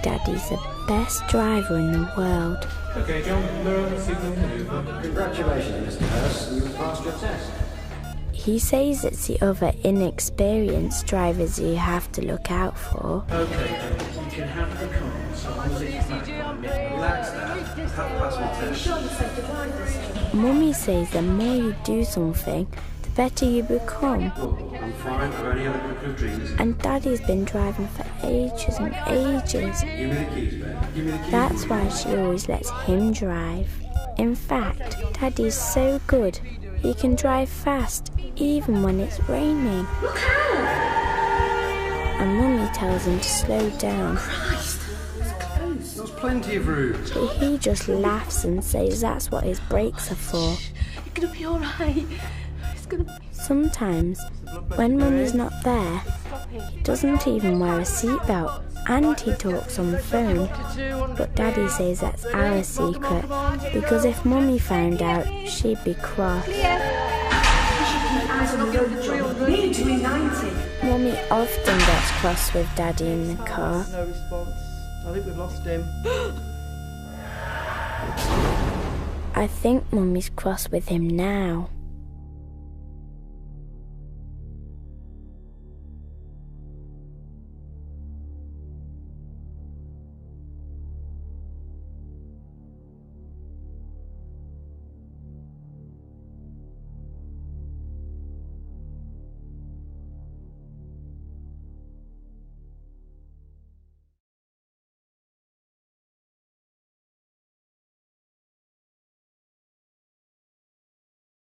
Daddy's the best driver in the world. Okay, John, learn signal maneuver. Congratulations, Mr. Hurst, you passed your test. He says it's the other inexperienced drivers you have to look out for. Okay, John, you can have the car, so I'll sit back on it. Relax now. Have passed my test. Mummy says the more you do something, the better you become. Oh, I'm fine. I've only had a couple of drinks. And Daddy's been driving for ages and ages. Give me the keys, Ben. Give me the keys. That's why she always lets him drive. In fact, Daddy's so good, he can drive fast, even when it's raining. Look out! And Mummy tells him to slow down. Christ, it's close. There's plenty of room. But he just laughs and says that's what his brakes are for. You're gonna be alright. It's gonna be... Sometimes, when Mummy's not there, he doesn't even wear a seatbelt and he talks on the phone. But Daddy says that's our secret, because if Mummy found out, she'd be cross. Mummy often gets cross with Daddy in the car. No response. I think we've lost him. I think Mummy's cross with him now.